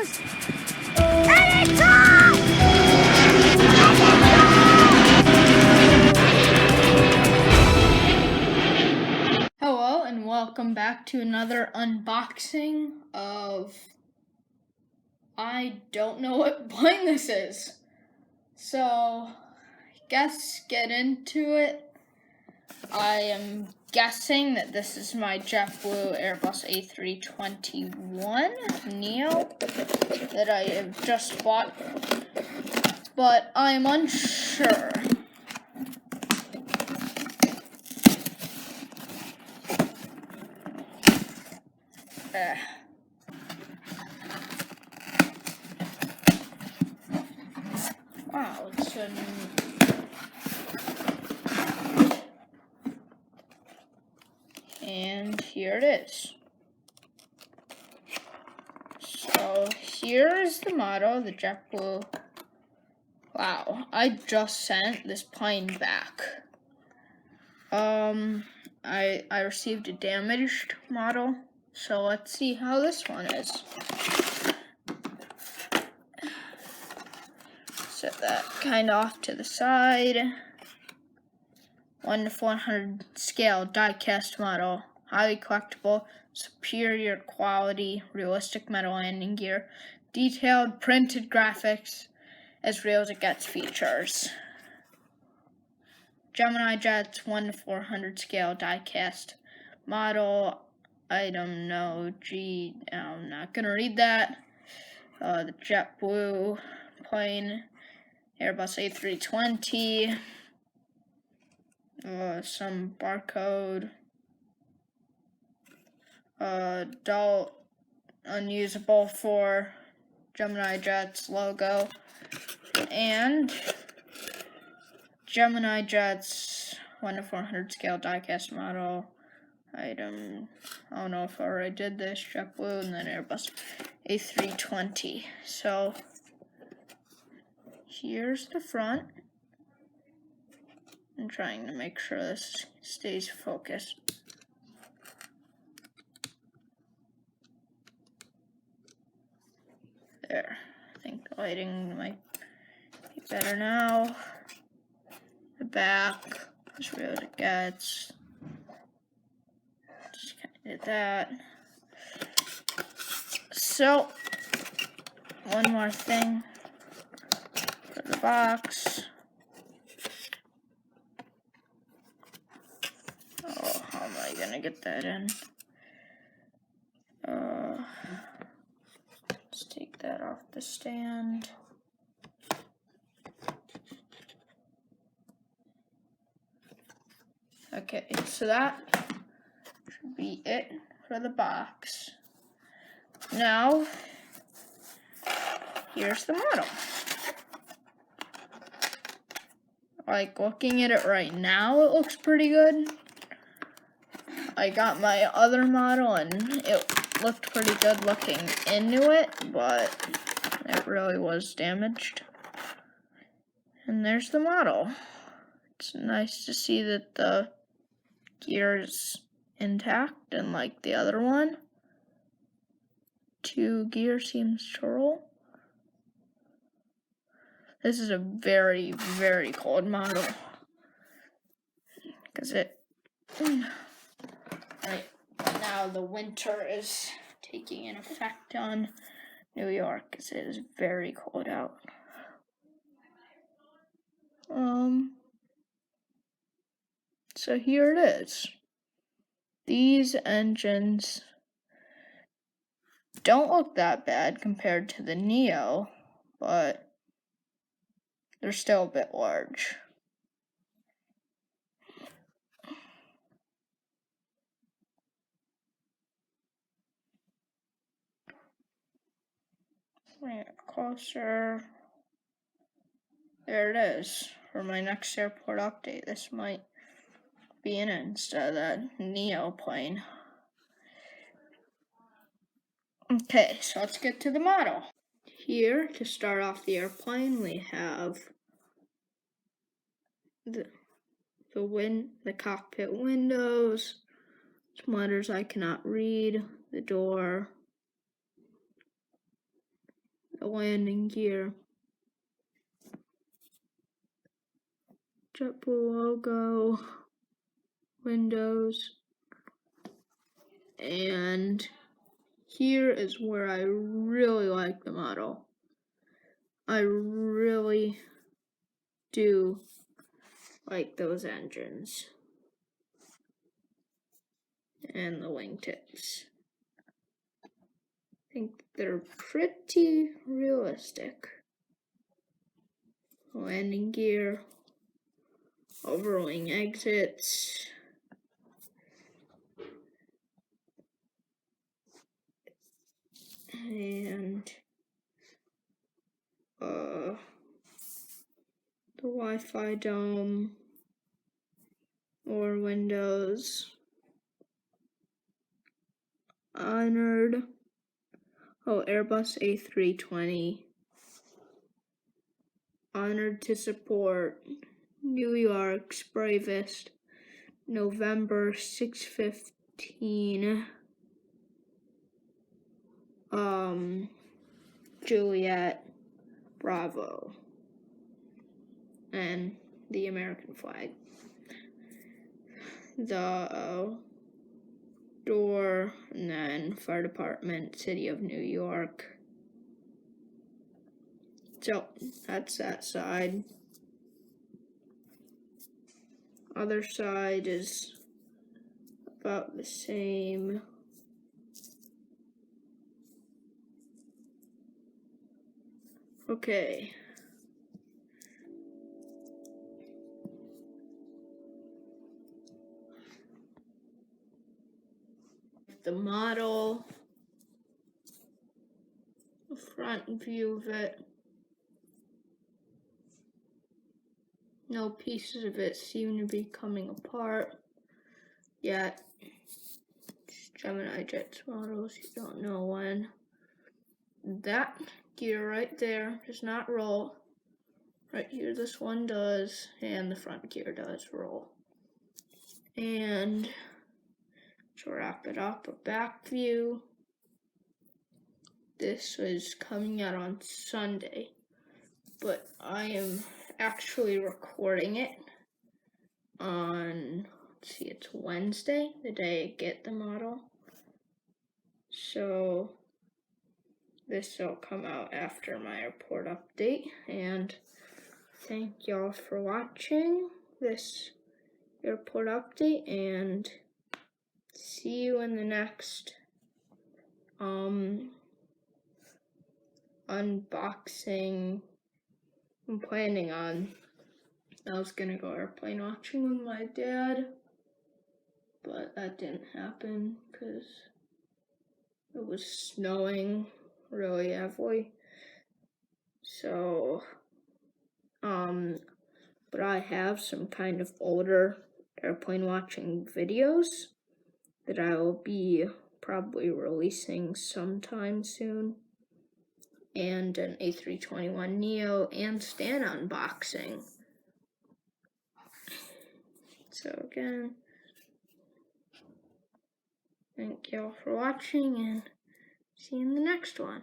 goes! And it's off! Hello and welcome back to another unboxing of, I don't know what plane this is. So, I guess get into it. I am guessing that this is my JetBlue Airbus A321 Neo that I have just bought, but I am unsure. Wow, it's and here it is. So here's the model, the JetBlue. Wow, I just sent this plane back. I received a damaged model, so let's see how this one is. Set that kind of off to the side. 1 to 400 scale die-cast model, highly collectible, superior quality, realistic metal landing gear, detailed printed graphics, as real as it gets features. Gemini jets, 1 to 400 scale die-cast model, item no G, I'm not gonna read that. The JetBlue plane, Airbus A320. Some barcode, adult, unusable for Gemini Jets logo, and Gemini Jets 1 to 400 scale diecast model item. I don't know if I already did this. JetBlue and then Airbus A320. So here's the front. I'm trying to make sure this stays focused. There. I think the lighting might be better now. The back, as real as it gets. Just kind of did that. So, one more thing for the box. Oh, how am I gonna get that in? Let's take that off the stand. Okay, so that should be it for the box. Now, here's the model. Like, looking at it right now, it looks pretty good. I got my other model and it looked pretty good looking into it, but it really was damaged. And there's the model. It's nice to see that the gear is intact, and like the other one, 2 gear seems to roll. This is a very, very cold model because it right now the winter is taking an effect on New York because it is very cold out. So here it is. These engines don't look that bad compared to the Neo, but they're still a bit large. Bring it closer. There it is. For my next airport update, this might be in it instead of that Neo plane. Okay, so let's get to the model. Here, to start off the airplane, we have the cockpit windows, some letters I cannot read, the door, the landing gear, JetBlue logo, windows, and here is where I really like the model. I really do like those engines and the wingtips. I think they're pretty realistic. Landing gear, overwing exits, and the Wi-Fi dome, more windows, honored, Airbus A320, honored to support New York's bravest, November 6/15, Juliet, Bravo, and the American flag. The door, and then fire department, city of New York. So that's that side. Other side is about the same. Okay. The model, the front view of it. No pieces of it seem to be coming apart yet. It's Gemini Jets models, you don't know when. That gear right there does not roll. Right here, this one does, and the front gear does roll. And to wrap it up, a back view. This was coming out on Sunday, but I am actually recording it on, let's see, it's Wednesday, the day I get the model. So this will come out after my airport update, and thank y'all for watching this airport update, and see you in the next unboxing. I'm planning on, I was gonna go airplane watching with my dad, but that didn't happen because it was snowing really heavily. So, but I have some kind of older airplane watching videos that I will be probably releasing sometime soon, and an A321neo and Stan unboxing. So again, thank y'all for watching, and see you in the next one.